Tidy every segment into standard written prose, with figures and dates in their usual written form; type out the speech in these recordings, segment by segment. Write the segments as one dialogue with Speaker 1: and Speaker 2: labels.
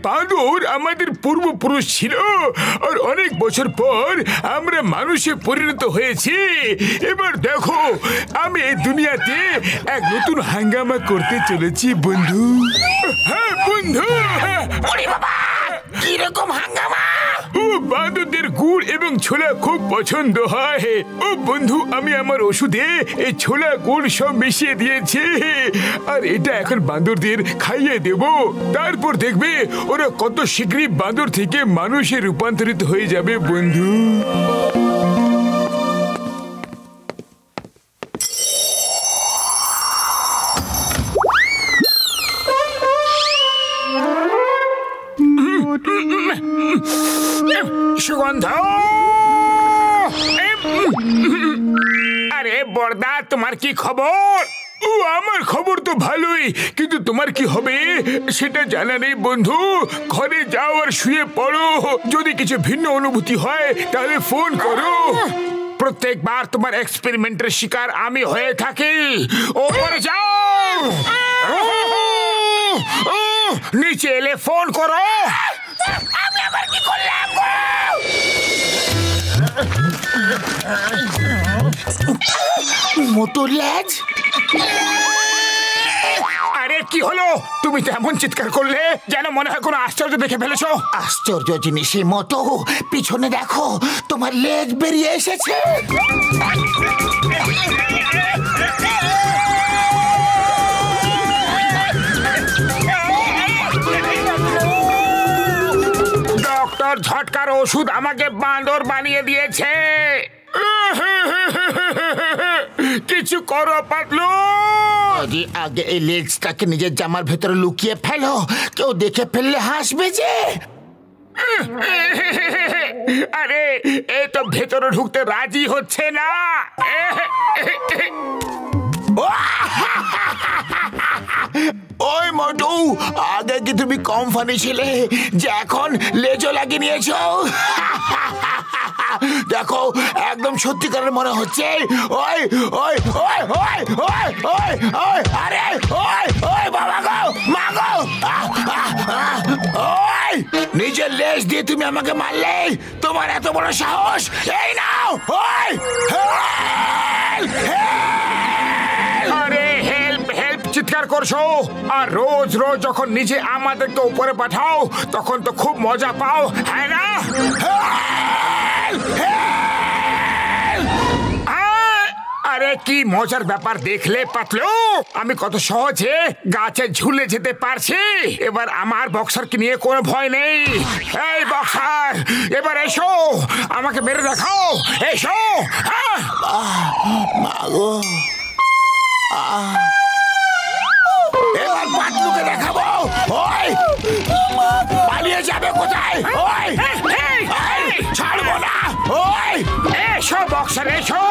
Speaker 1: বাঁদর আমাদের পূর্বপুরুষ ছিল আর অনেক বছর পর আমরা মানুষে পরিণত হয়েছি। এবার দেখো আমি এই দুনিয়াতে এক নতুন হাঙ্গামা করতে চলেছি বন্ধু। হ্যাঁ বন্ধু।
Speaker 2: কিরকম হাঙ্গামা?
Speaker 1: ও বাঁদরদের গুড় এবং ছোলা খুব পছন্দ হয়। ও বন্ধু আমি আমার ওষুধে এই ছোলা গুড় সব মিশিয়ে দিয়েছি আর এটা এখন বাঁদরদের খাইয়ে দেব। তারপর দেখবে ওরা কত শীঘ্রই বাঁদর থেকে মানুষে রূপান্তরিত হয়ে যাবে বন্ধু। সুগন্ধ। আরে বড়দা তোমার কি খবর? ও আমার খবর তো ভালোই, কিন্তু তোমার কি হবে সেটা জানা নেই বন্ধু। ঘরে যাও আর শুয়ে পড়ো। যদি কিছু ভিন্ন অনুভূতি হয় তাহলে ফোন করো। প্রত্যেকবার তোমার এক্সপেরিমেন্টের শিকার আমি হয়ে থাকি। ওপরে যাও, নিচে এলে ফোন করো।
Speaker 2: আমি আবার কি করলাম? মোটর লেজ।
Speaker 1: আরে কি হলো? তুমি তো এমন চিৎকার করলে যেন মনে হয় কোনো আশ্চর্য দেখে ফেলেছো।
Speaker 2: আশ্চর্য জিনিসই মতো। পিছনে দেখো, তোমার লেজ বেরিয়ে এসেছে।
Speaker 1: ডক্টর ঝটকার ওষুধ আমাকে বাঁদর বানিয়ে দিয়েছে। কিছু করো পাতলু।
Speaker 2: আগে এই লেজটাকে নিজের জামার ভেতরে লুকিয়ে ফেলো, কেউ দেখে ফেললে হাসবে যে।
Speaker 1: আরে এ তো ভেতরে ঢুকতে রাজি হচ্ছে না।
Speaker 2: ওই মোটু, আগে কি তুমি কম ফানি ছিলে যে এখন লেজও লাগিয়ে নিয়েছো? দেখো একদম সত্যিকারের মনে হচ্ছে। ওই ওই ওই ওই ওই ওই ওই আরে ওই ওই বাবা গো, মা গো। ওই নিজের লেজ দিয়ে তুমি আমাকে মারলে? তোমার এত বড় সাহস? এই নাও। ওই
Speaker 1: আরে হেল্প হেল্প চিৎকার করছো আর রোজ রোজ যখন নিজে আমাদেরকে উপরে পাঠাও তখন তো খুব মজা পাও, হ্যাঁ না? আরে কি মজার ব্যাপার দেখলে পাতলু? আমি কত সহজে গাছে ঝুলে যেতে পারছি। এবার আমার বক্সারকে নিয়ে কোনো ভয় নেই। এই বক্সার, এবার এসো, আমাকে মেরে দেখাও। এসো।
Speaker 2: এবার পাতলুকে দেখাবো। ওই পালিয়ে যাবে কোথায়? ওই ছাড়বো না। ওই
Speaker 1: এসো বক্সার এসো,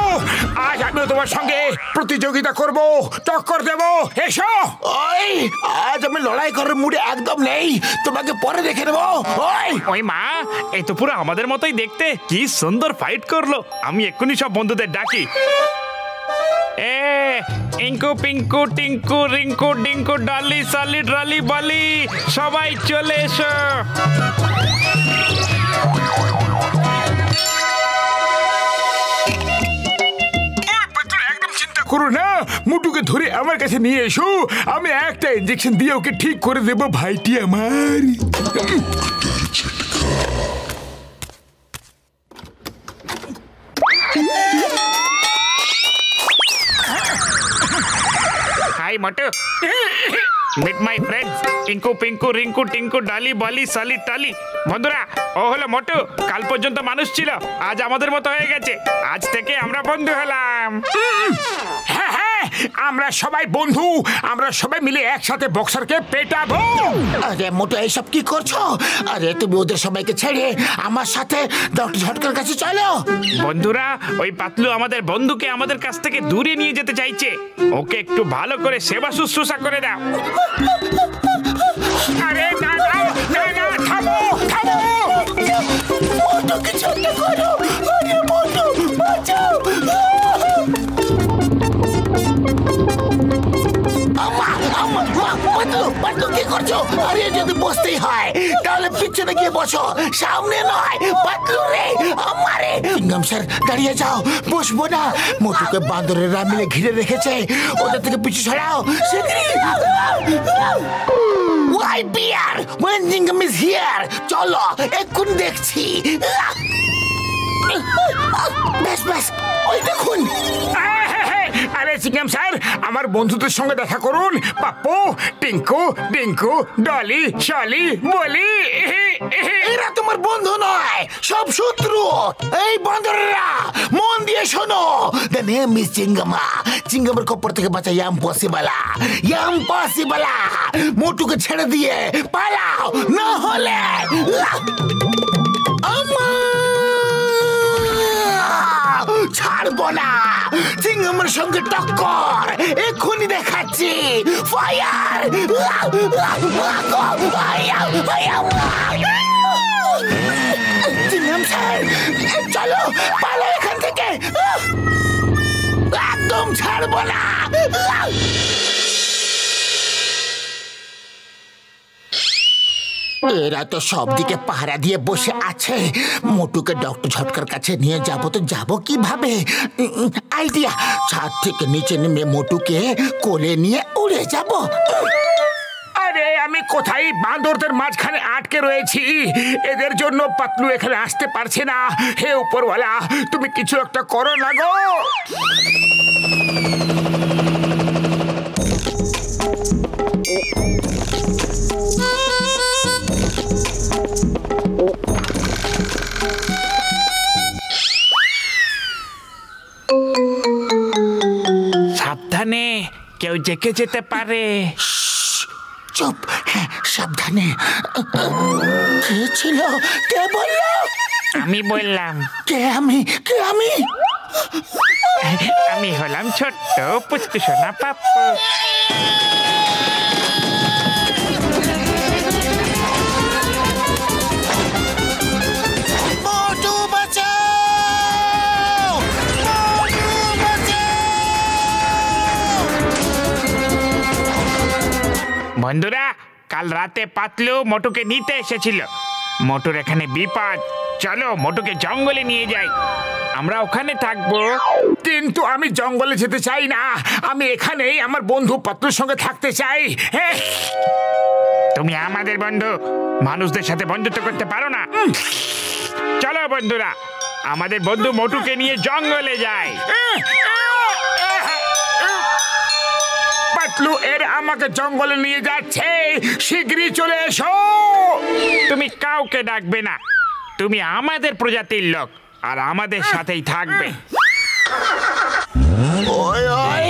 Speaker 1: আজ আমিও তোমার সঙ্গে প্রতিযোগিতা করব, টক্কর দেব। এসো।
Speaker 2: ওই আজ আমি লড়াই করার মুডে একদম নেই, তোমাকে পরে দেখে নেবো। ওই
Speaker 3: ওই মা, এই তো পুরো আমাদের মতোই দেখতে। কি সুন্দর ফাইট করলো। আমি এক্ষুনি সব বন্ধুদের ডাকি। ইঙ্কু পিঙ্কু টিঙ্কু রিঙ্কু ডিঙ্কু ডালি সালি ড্রালি বালি, সবাই চলে এসো।
Speaker 1: একদম চিন্তা করো না, মুটুকে ধরে আমার কাছে নিয়ে এসো। আমি একটা ইঞ্জেকশন দিয়ে ওকে ঠিক করে দেবো ভাইটি আমার।
Speaker 3: Hi Motu, meet my friends Inku Pinku Rinku Tinku Dali Bali সালি টালি। বন্ধুরা, ও হলো মোটু। কাল পর্যন্ত মানুষ ছিল, আজ আমাদের মতো হয়ে গেছে। আজ থেকে আমরা বন্ধু হলাম।
Speaker 1: হ্যাঁ হ্যাঁ, আমরা সবাই বন্ধু। আমরা সবাই মিলে একসাথে বক্সারকে পেটাবো।
Speaker 2: আরে মোটু, এইসব কি করছো? আরে তুমি ওদের সবাইকে ছেড়ে আমার সাথে ডক্টর ঝটকার কাছে চলো।
Speaker 3: বন্ধুরা, ওই পাতলু আমাদের বন্ধুকে আমাদের কাছ থেকে দূরে নিয়ে যেতে চাইছে। ওকে একটু ভালো করে সেবা শুশ্রূষা করে দাও।
Speaker 1: আরে না না না না, থামো থামো।
Speaker 2: মোটু কিছু একটা করো। আরে মোটু বাঁচাও। আমা আমা পাতলু কি করছো? আরে যদি বসতেই হয় তাহলে পিছনে গিয়ে বসো, সামনে নয়। পাতলু রে, আমারে। সিংহাম স্যার দাঁড়িয়ে যাও, বসবো না। মোটুকে বান্দরেরা মিলে ঘিরে রেখেছে, ওদের থেকে পিছু সরাও। Why bear when Jingham is here? চলো এক্ষুনি দেখছি। ব্যাস ওই দেখুন।
Speaker 1: আরে সিংহাম স্যার, আমার বন্ধুদের সঙ্গে দেখা করুন। পাপ্পু, টিঙ্কু, ডিঙ্কু, ডলি, শলি, বলি।
Speaker 2: এরা তোমার বন্ধু নয়, সব শত্রু। এই বান্দরেরা মন দিয়ে শোনো। The name is চিঙ্গামা। চিঙ্গামের কপর থেকে বাঁচা ইম্পসিবল। মোটুকে ছেড়ে দিয়ে পালাও, না হলে ছাড়বো না। চিঙ্গামের সঙ্গে টক্কর এক্ষুনি দেখাচ্ছি। ফায়ার! চিঙ্গাম স্যার, চলো পালো এখান থেকে, একদম ছাড়বো না। এরা তো সব দিকে পাহারা দিয়ে বসে আছে। মোটুকে ডক্টর ঝটকার কাছে নিয়ে যাব কিভাবে? আইডিয়া, ছাদ থেকে নিচে নেমে মোটুকে কোলে নিয়ে উড়ে যাব।
Speaker 1: আরে আমি কোথায় বান্দরদের মাঝখানে আটকে রয়েছি। এদের জন্য পাতলু এখানে আসতে পারছে না। হে উপরওয়ালা, তুমি কিছু একটা করো না গো।
Speaker 3: সাবধানে, কেউ জেগে যেতে পারে।
Speaker 2: চুপ, হ্যাঁ সাবধানে। কে ছিল? কে বলল?
Speaker 3: আমি বললাম।
Speaker 2: কে আমি?
Speaker 3: আমি হলাম ছোট্ট পুচকু সোনা পাপ্পু। বন্ধুরা, কাল রাতে পাতলু মোটুকে নিতে এসেছিল। মোটুর এখানে বিপদ, চলো মোটুকে জঙ্গলে নিয়ে যাই, আমরা ওখানে থাকবো।
Speaker 1: কিন্তু আমি জঙ্গলে যেতে চাই না, আমি এখানেই আমার বন্ধু পাতলুর সঙ্গে থাকতে চাই।
Speaker 3: তুমি আমাদের বন্ধু, মানুষদের সাথে বন্ধুত্ব করতে পারো না। চলো বন্ধুরা, আমাদের বন্ধু মোটুকে নিয়ে জঙ্গলে যাই।
Speaker 1: পাতলু এর আমাকে জঙ্গলে নিয়ে যাচ্ছে, শীঘ্রই চলে এসো।
Speaker 3: তুমি কাউকে ডাকবে না, তুমি আমাদের প্রজাতির লোক আর আমাদের সাথেই থাকবে।
Speaker 2: ওই ওই,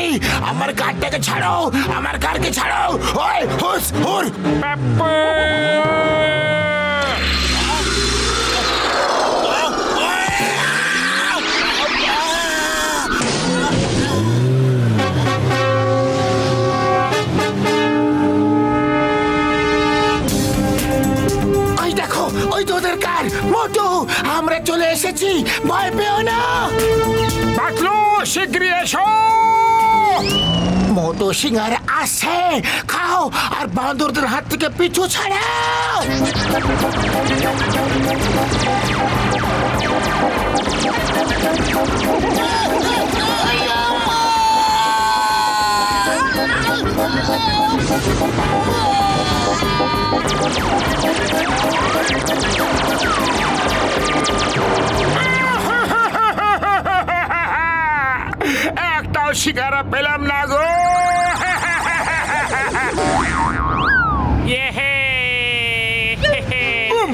Speaker 2: আমার কারটাকে ছাড়ো, আমার কারকে ছাড়ো। ওই হুস হুর
Speaker 3: পাপ্পু,
Speaker 2: ওই তোদের কার। মোটু, আমরা চলে এসেছি, ভয় পেও না।
Speaker 1: পাতলু শীঘ্রই এসো।
Speaker 2: মোটু সিংহার আসছে, খাও আর বান্দরদের হাত থেকে পিছু ছাড়াও।
Speaker 1: একটাও শিকারা পেলাম না গো।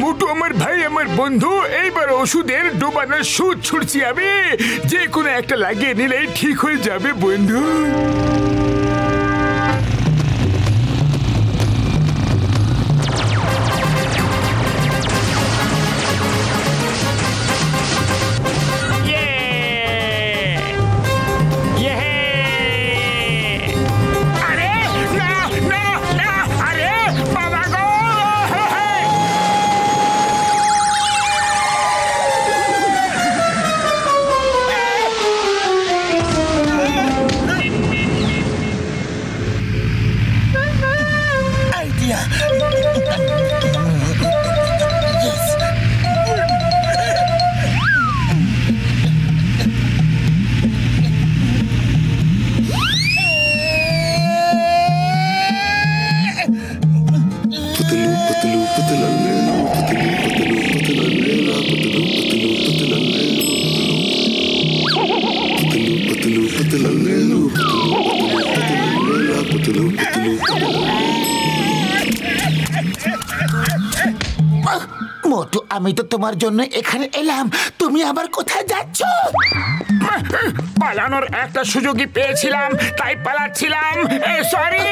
Speaker 1: মোটু আমার ভাই, আমার বন্ধু, এইবার ওষুধের ডোবানোর সুদ ছুটছি আমি। যে কোনো একটা লাগিয়ে নিলেই ঠিক হয়ে যাবে বন্ধু।
Speaker 2: মোটু, আমি তো তোমার জন্য এখানে এলাম, তুমি আবার কোথায় যাচ্ছ?
Speaker 1: পালানোর একটা সুযোগই পেয়েছিলাম, তাই পালাচ্ছিলাম। সরি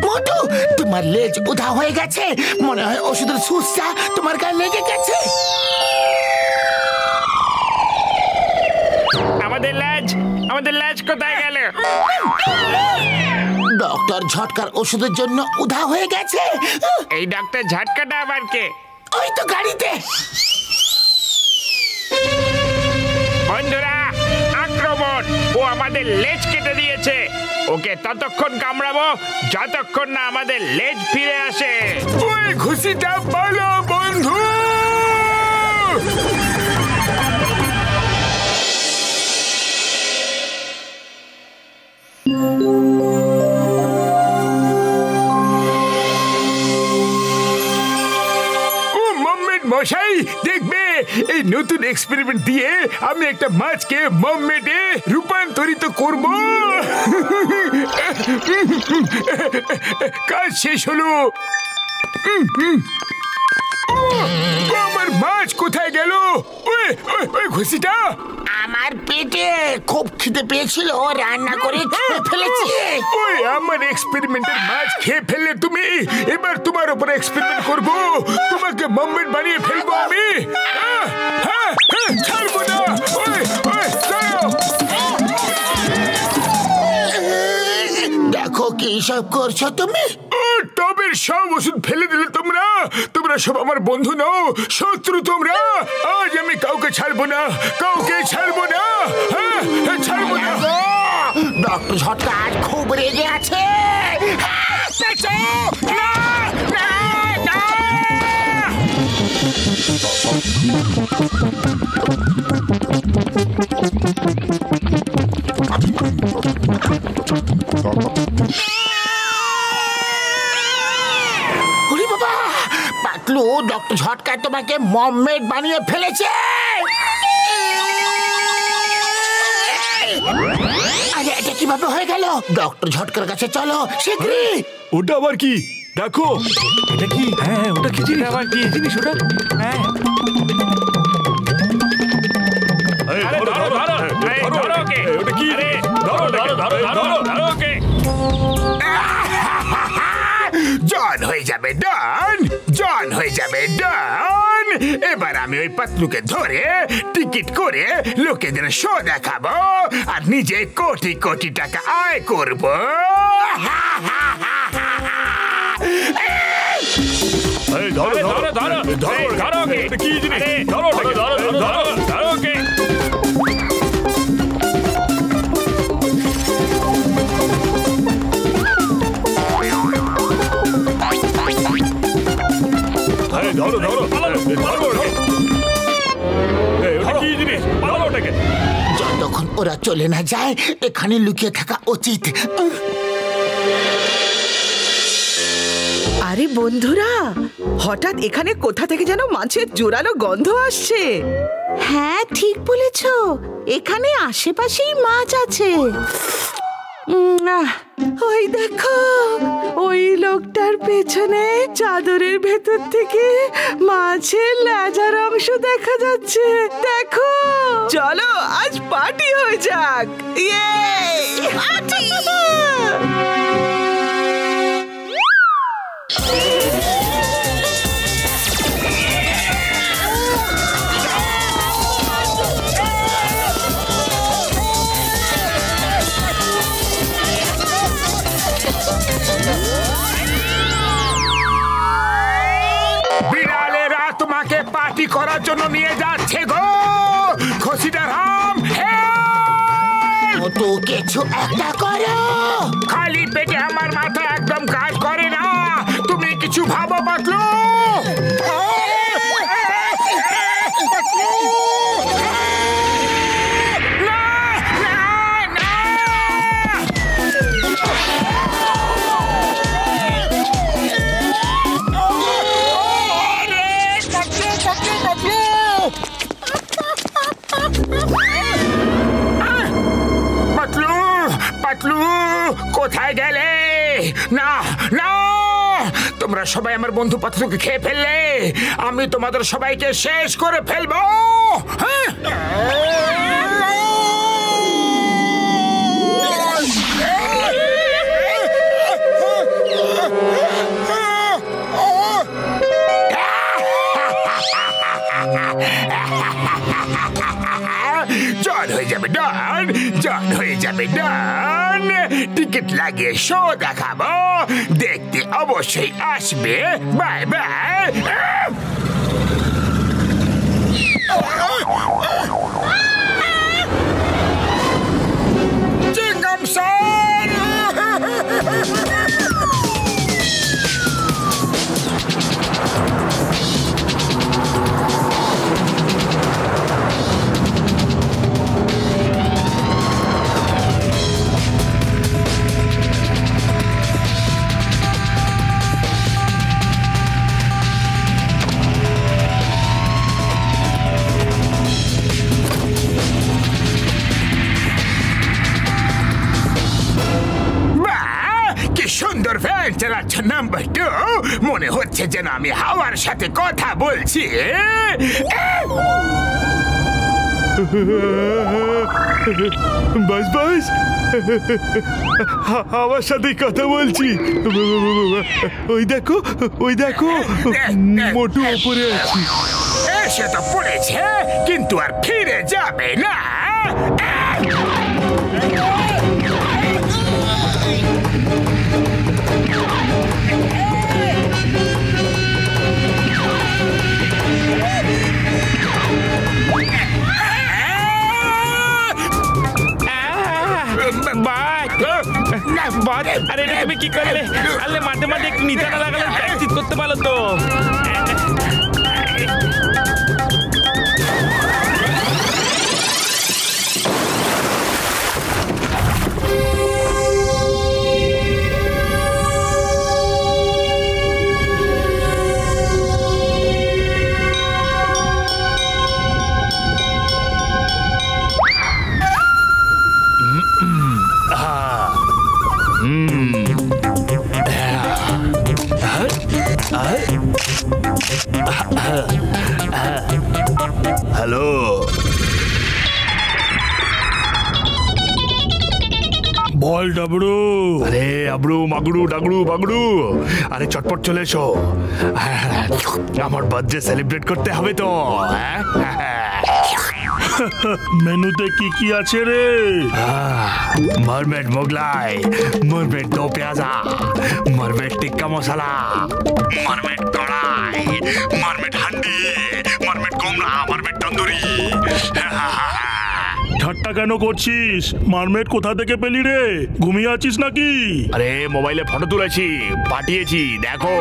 Speaker 2: মোটু, তোমার লেজ উধাও হয়ে গেছে, মনে হয় ওষুধের সুসটা তোমার গায়ে লেগে গেছে।
Speaker 3: আমাদের লেজ কোথায় গেল?
Speaker 2: ডক্টর ঝটকার ওষুধের জন্য উধাও হয়ে গেছে।
Speaker 3: এই ডাক্তার ঝটকাটা আবার কে?
Speaker 2: ওই তো গাড়িতে।
Speaker 3: বন্ধুরা, আক্রমণ! ও আমাদের লেজ কেটে দিয়েছে। ওকে ততক্ষণ কামড়াবো যতক্ষণ না আমাদের লেজ ফিরে আসে।
Speaker 1: ওই ঘুষিটা বলো বন্ধু। মশাই দেখবে, এই নতুন এক্সপেরিমেন্ট দিয়ে আমি একটা মাছকে মমমেডে রূপান্তরিত করব। কাজ শেষ হলো। আমার মাছ কোথায় গেল? ওই ঘুষিটা
Speaker 2: আমার পেটে খুব খিদে পেয়েছিল, রান্না করে খেয়ে ফেলেছি।
Speaker 1: ওই আমার এক্সপেরিমেন্টের মাছ খেয়ে ফেললে তুমি। এবার তোমার উপর এক্সপেরিমেন্ট করব, তোমাকে মমমেড বানিয়ে ফেলবো আমি। ছাড়বো না।
Speaker 2: দেখো কি সব করছো তুমি।
Speaker 1: টবের সব ওষুধ ফেলে দিলে তোমরা। তোমরা সব আমার বন্ধু নও, শত্রু তোমরা। আজ আমি কাউকে ছাড়বো না, কাউকে ছাড়বো না। ছাড়বো না।
Speaker 2: ডক্টর ঝটকা আজ খুব রেগে আছে। ওরে বাবা, পাতলু, ডক্টর ঝটকা তোমাকে মমমেড বানিয়ে ফেলেছে। আরে এটা কিভাবে হয়ে গেল? ডক্টর ঝটকার কাছে চলো শীঘ্রই।
Speaker 1: ওটা আবার কি? দেখো
Speaker 4: এটা কি? হ্যাঁ, ওটা কি জিনিস?
Speaker 3: আবার কি
Speaker 4: জিনিস ওটা? হ্যাঁ,
Speaker 3: ধরো ওকে।
Speaker 4: ওটা কি?
Speaker 3: ধরো ওকে।
Speaker 1: জন হয়ে যাবে ডন, জন হয়ে যাবে ডন। এবার আমি ওই পাতলুকে ধরে টিকিট করে লোকেদের শো দেখাবো আর নিজে কোটি কোটি টাকা আয় করবো।
Speaker 3: ধরো ওকে।
Speaker 4: কি জিনিস?
Speaker 3: ধরো ওকে।
Speaker 2: যতক্ষণ ওরা চলে না যায় এখানে লুকিয়ে থাকা উচিত।
Speaker 5: আরে বন্ধুরা, হঠাৎ এখানে কোথা থেকে যেন মাছের জোরালো গন্ধ আসছে। হ্যাঁ, ঠিক বলেছ, এখানে আশেপাশেই মাছ আছে। ওই দেখো, ওই লোকটার পেছনে চাদরের ভেতর থেকে মাছের লেজার অংশ দেখা যাচ্ছে। দেখো, চলো আজ পার্টি হয়ে যাক। ইয়ে পার্টি!
Speaker 1: বিড়ালেরা তোমাকে পার্টি করার জন্য নিয়ে যাচ্ছে গো। খসিদারাম,
Speaker 2: তো কিছু একটা করো।
Speaker 1: খালি পেটে আমার মাথা একদম কাজ করে না। তুমি কিছু ভাবো পাতলু। পাতলু, কোথায় গেলে? না না, তোমরা সবাই আমার বন্ধু পাত্রকে খেয়ে ফেললে, আমি তোমাদের সবাইকে শেষ করে ফেলবো। হ্যাঁ, জল হয়ে যাবে ডন, জল হয়ে যাবে ডন। টিকিট লাগিয়ে শো দেখাবো, দেখতে অবশ্যই আসবে। Bye bye. চিংগাম স্যার, সুন্দর ভ্যান চালাচ্ছ নাম্বার 2। মনে হচ্ছে যেন আমি হাওয়ার সাথে কথা বলছি।
Speaker 4: বাস বাস, আমার সাথে কথা বলছি। ওই দেখো, ওই দেখো, মোটু উপরে আছে।
Speaker 1: এসে তো পড়েছে, কিন্তু আর ফিরে যাবে না।
Speaker 3: আরে এটা তুমি কি করলে? আরে মাঠে মাঠে একটু নিতানা লাগালে প্র্যাকটিস করতে পারো তো।
Speaker 4: হ্যালো, বল ডাবড়ু। আরে আবড়ু মাগড়ু ডাগড়ু বাগড়ু, আরে চটপট চলে এসো। আমার বার্থডে সেলিব্রেট করতে হবে তো। মেনুতে কি কি আছে রে? Mermaid Mughlai, mermaid do pyaza, mermaid tikka masala, mermaid kadai, mermaid handi, mermaid কোমরা, মারমেড তন্দুরি। ঠাট্টা কেন করছিস? মারমেড কোথা থেকে পেলি রে? ঘুমিয়ে আছিস নাকি? আরে মোবাইলে ফটো তুলেছি, পাঠিয়েছি, দেখো।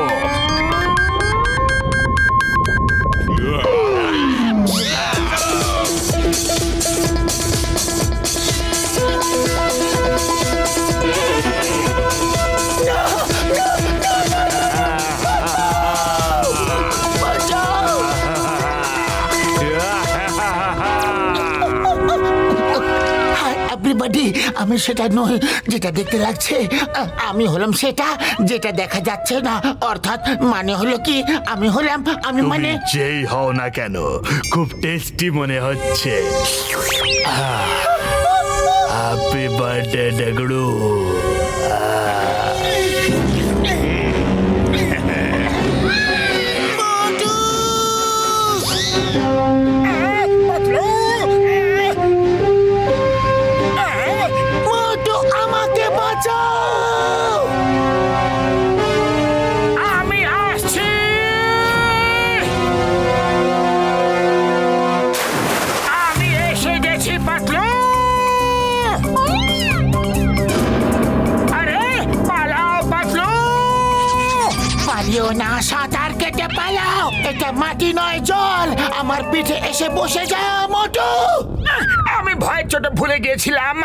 Speaker 2: আমি সেটা নই যেটা দেখতে লাগছে, আমি হলাম সেটা যেটা দেখা যাচ্ছে না। অর্থাৎ মানে হলো কি, আমি হলাম, আমি মানে
Speaker 4: যেই হও না কেন, খুব টেস্টি মনে হচ্ছে। Happy birthday Dagdu.
Speaker 2: না, সাঁতার কেটে পালাও। এটা মাটি নয়, জল। আমার পিঠে এসে বসে যাও মোটু।
Speaker 1: আমি ভয়ের চোটে ভুলে গিয়েছিলাম।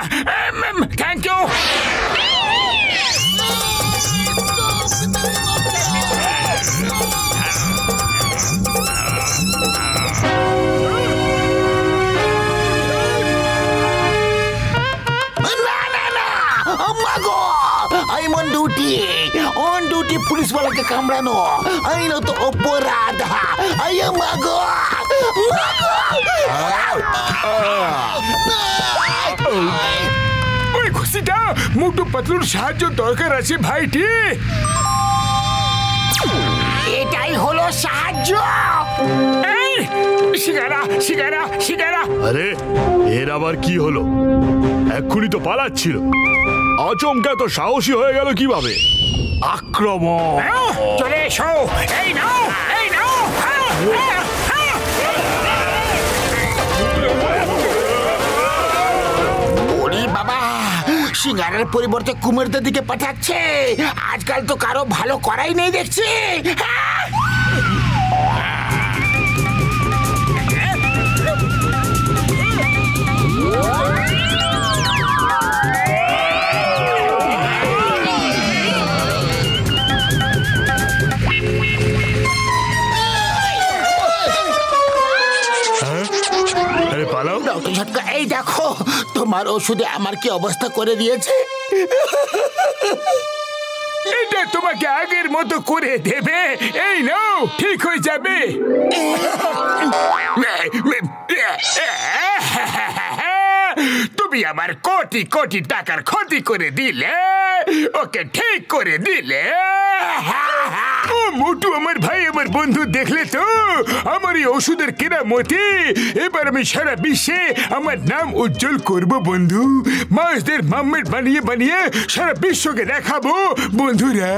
Speaker 1: Thank you.
Speaker 2: I'm on duty. On duty police ওয়ালাকে কামড়ানো আইনত অপরাধ। আয়া মাগো
Speaker 1: ওই খুশিটা মোটু পাতলুর সাহায্য দরকার আছে ভাইটি।
Speaker 2: এটাই হলো সাহায্য।
Speaker 1: এই শিকারা শিকারা শিকারা।
Speaker 4: আরে এর আবার কি হলো? এক্ষুনি তো পালাচ্ছিল, আচমকা তো সাহসী হয়ে গেল কিভাবে? আক্রমণ!
Speaker 1: চলে এসো, এই নাও এই নাও।
Speaker 2: ওরে বাবা, সিঙ্গারের পরিবর্তে কুমিরদের দিকে পাঠাচ্ছে। আজকাল তো কারো ভালো করাই নেই দেখছি।
Speaker 4: আরে পালাও।
Speaker 2: ডক্টর ঝটকা, এই দেখো তোমার ওষুধে আমার কি অবস্থা করে দিয়েছে।
Speaker 1: এটা তোমাকে আগের মতো করে দেবে। এই নাও, ঠিক হয়ে যাবে। তুমি আমার কোটি কোটি টাকার ক্ষতি করে দিলে, ওকে ঠিক করে দিলে। ও মোটু আমার ভাই, আমার বন্ধু, দেখলে তো আমার এই ওষুধের কেরামতি। এবার আমি সারা বিশ্বে আমার নাম উজ্জ্বল করব বন্ধু। মাছদের মাম্মেট বানিয়ে বানিয়ে সারা বিশ্বকে দেখাবো বন্ধুরা।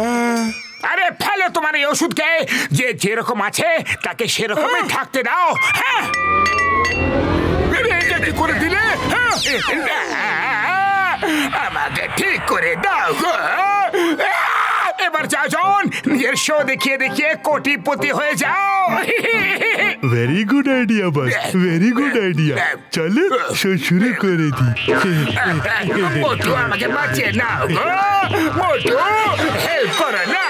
Speaker 1: আরে ফেলো তোমার এই ওষুধকে, যে যেরকম আছে তাকে সেরকমই থাকতে দাও। হ্যাঁ, এটা কি করে দিলে? আমাকে ঠিক করে দাও গো। এবার যাও জন, নিজের শো দেখিয়ে দেখিয়ে কোটিপতি হয়ে যাও।
Speaker 4: ভেরি গুড আইডিয়া বস, ভেরি গুড আইডিয়া। চলো শুরু করে দি।
Speaker 1: মোটু আমাকে বাঁচিয়ে নাও গো, মোটু হেল্প করো না।